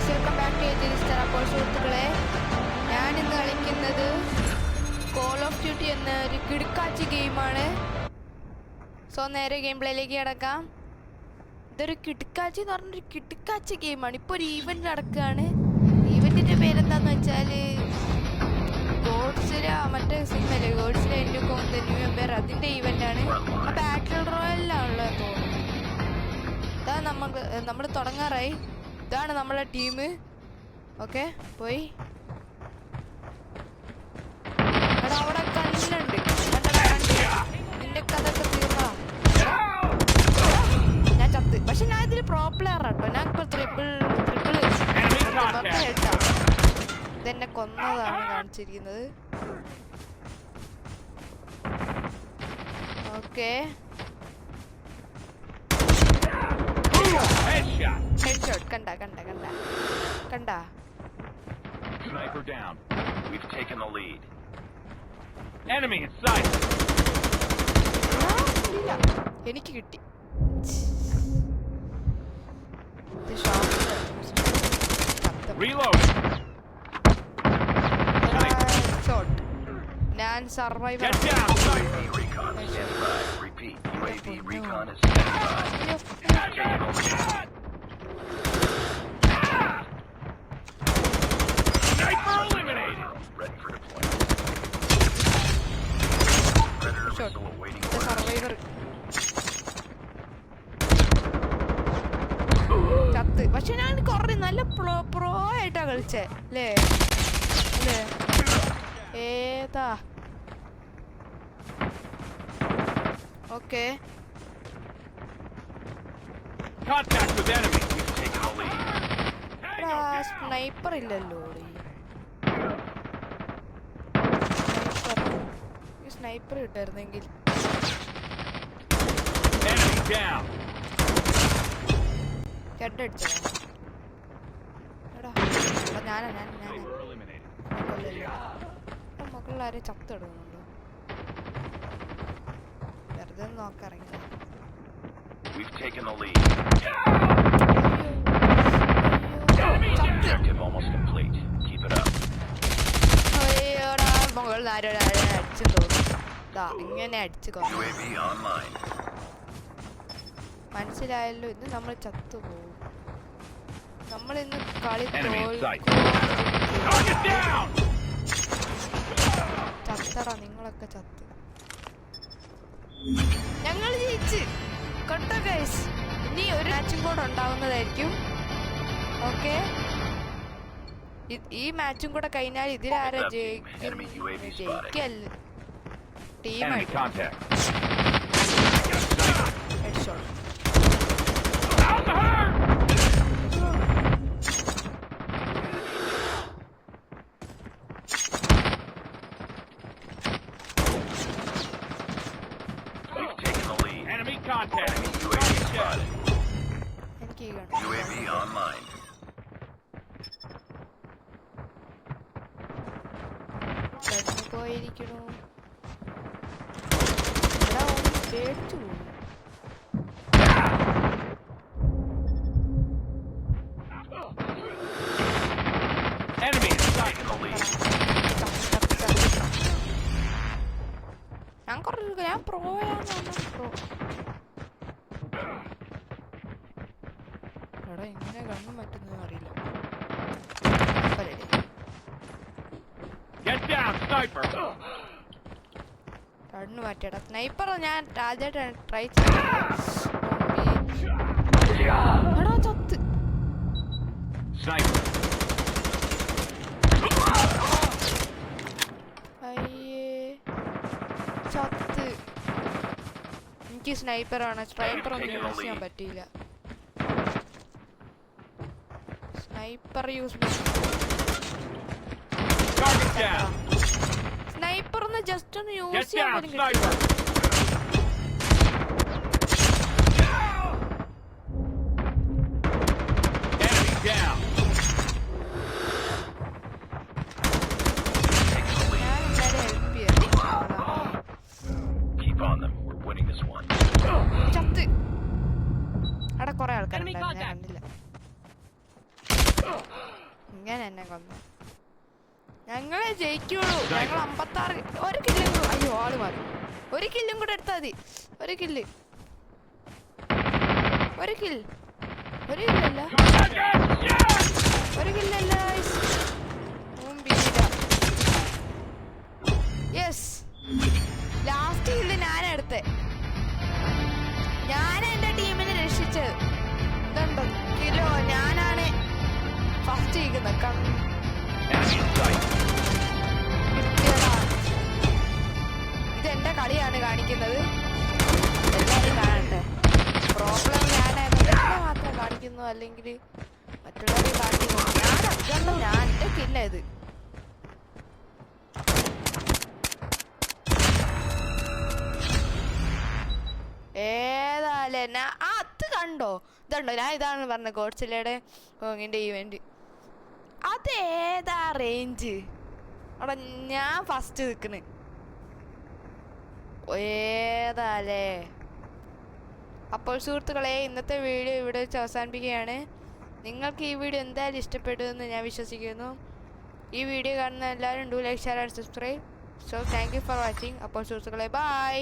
Welcome back to എജിലിസ്റ്റർ. അപ്പോൾ സുഹൃത്തുക്കളെ, ഞാനിന്ന് കളിക്കുന്നത് കോൾ ഓഫ് ഡ്യൂട്ടി എന്ന ഒരു കിടുക്കാച്ചി ഗെയിമാണ്. സോ നേരെ ഗെയിം പ്ലേയിലേക്ക് കിടക്കാം. ഇതൊരു കിടുക്കാച്ചി എന്ന് പറഞ്ഞൊരു കിടുക്കാച്ചി ഗെയിമാണ്. ഇപ്പോൾ ഒരു ഈവൻറ്റ് നടക്കുകയാണ്. ഈവൻറ്റിൻ്റെ പേരെന്താണെന്ന് വെച്ചാൽ ഗോഡ്സില, മറ്റേ സിനിമയില്ലേ ഗോഡ്സില എൻ്റെ കോം ദ ന്യൂ എംപയർ, അതിൻ്റെ ഈവൻ്റാണ്. ആ ബാറ്റിൽ റോയലിലാണുള്ളത് തോന്നുന്നു. ഇതാ നമ്മൾ തുടങ്ങാറായി. ഇതാണ് നമ്മളെ ടീം. ഓക്കെ, പോയി. എടാ അവിടെ കല്ലുണ്ട്, നിന്റെ കഥയൊക്കെ തീർന്നോ? ഞാൻ ചത്ത്. പക്ഷെ ഞാൻ ഇതിൽ പ്രോ പ്ലെയർ ആട്ടോ. ഞാൻ ഇപ്പോൾ ട്രിപ്പിൾ ഹെഡാ. ഇതെന്നെ കൊന്നതാണ് കാണിച്ചിരിക്കുന്നത്. Okay, headshot. Kanda. Sniper down. We've taken the lead. Enemy in sight. എനിക്ക് കിട്ടി. Reload. Shot. ഞാൻ survivor. Get down. UAV recon is standby. Repeat. UAV recon is standby. Sniper eliminated. Ready for deployment. Predator missile awaiting orders. Survivor ചത്ത്. പക്ഷെ ഞാൻ കുറേ നല്ല pro ആയിട്ടാ കളിച്ചേ അല്ലേ? ഏതാ? Okay, Contact with enemy. We've taken the lead. Sniper ഇല്ലല്ലോ. Sniper കിട്ടായിരുന്നെങ്കിൽ. Enemy down. Head അടിച്ചോ? എടാ ഞാനാ മക്കളിലാരെ ചത്തിടുന്നുണ്ടോ? വെറുതെ നോക്കിറങ്ങി. We've taken the lead. Objective almost complete. Keep it up. അയ്യോടാ, മുകളിൽ അടിച്ചു തോന്നുന്നു. ഇങ്ങനെ അടിച്ചു കൊന്നു. UAV online. മനസ്സിലായല്ലോ, ഇന്ന് നമ്മൾ ചത്തുപോകും. നമ്മൾ ഇന്ന് കളി ചത്തടാ, നിങ്ങളൊക്കെ ചത്ത്. ഞങ്ങൾ ജയിച്ച് കൊണ്ട ഗൈസ്. ഇനി ഒരു മാച്ചും കൂടെ ഉണ്ടാവുന്നതായിരിക്കും. ഓക്കെ, ഈ മാച്ചും കൂടെ കഴിഞ്ഞാൽ ഇതിലാരാ ജയിക്കല്ല ടീമായിട്ട്. ഹെഡ്ഷോട്ട്. UAV online. പോയിരിക്കണു. പേടിച്ചു പോകും. ഞാൻ പ്രോയാന്ന് പ്രോ. എടാ ഇങ്ങനെ കണ്ണും പറ്റുന്നതെന്ന് അറിയില്ല. കണ്ണു മാറ്റിയടാ. സ്നൈപ്പർ ഞാൻ ആദ്യമായിട്ടാണ് ട്രൈ ചെയ്തടാ. ചത്ത്. അയ്യേ ചത്ത്. എനിക്ക് സ്നൈപ്പറാണ്. സ്നൈപ്പർ ഒന്നും യൂസ് ചെയ്യാൻ പറ്റിയില്ല. സ്നൈപ്പർ ഒന്ന് ജസ്റ്റ് ഒന്ന് യൂസ് ചെയ്യാൻ പോലും കിട്ടില്ല. ചത്ത്. അവിടെ കുറെ ആൾക്കാരുണ്ടായിരുന്നു, ഞാൻ കണ്ടില്ല. ഇങ്ങനെ എന്നെ കൊന്നു. ഞങ്ങളെ ജയിക്കുള്ളൂ. ഞങ്ങൾ 56. ഒരു കില്ലും കൂടെ. അയ്യോ ആള് മാറി. ഒരു കില്ലും കൂടെ എടുത്താൽ മതി. ഒരു കില്ല്. ഒരു കില്ലല്ല. ഒരു കില്ലല്ല. യെസ്, ലാസ്റ്റ് കില്ല് ഞാനെടുത്തേ. ഞാൻ എന്റെ ടീമിനെ രക്ഷിച്ചത്. ഇതുണ്ടോ കിലോ ഞാനാണ് ഫസ്റ്റ് ചെയ്യുന്നത്. ഇതെന്റെ കളിയാണ് കാണിക്കുന്നത്. എല്ലാവരും കാണട്ടെ. പ്രോബ്ലം ഞാനായിരുന്നു മാത്രം കാണിക്കുന്നു, അല്ലെങ്കിൽ മറ്റുള്ളവരെ കാണിക്കുന്നു. ഞാൻ എന്റെ കില്ല ഇത്. ഏതാല്ലേ അത് കണ്ടോ? ഇതുണ്ടോ? ഞാൻ ഇതാണ് പറഞ്ഞത് ഗോഡ്സില്ലയുടെ കോങ്ങിന്റെ ഈവന്റ്. അതേതാ റേഞ്ച്? അവിടെ ഞാൻ ഫസ്റ്റ് നിൽക്കണ്. ഏതാല്ലേ? അപ്പോൾ സുഹൃത്തുക്കളെ, ഇന്നത്തെ വീഡിയോ ഇവിടെ വെച്ച് അവസാനിപ്പിക്കുകയാണ്. നിങ്ങൾക്ക് ഈ വീഡിയോ എന്തായാലും ഇഷ്ടപ്പെട്ടു എന്ന് ഞാൻ വിശ്വസിക്കുന്നു. ഈ വീഡിയോ കാണുന്ന എല്ലാവരും do like, share and subscribe. So thank you for watching. അപ്പോൾ സുഹൃത്തുക്കളെ, ബൈ.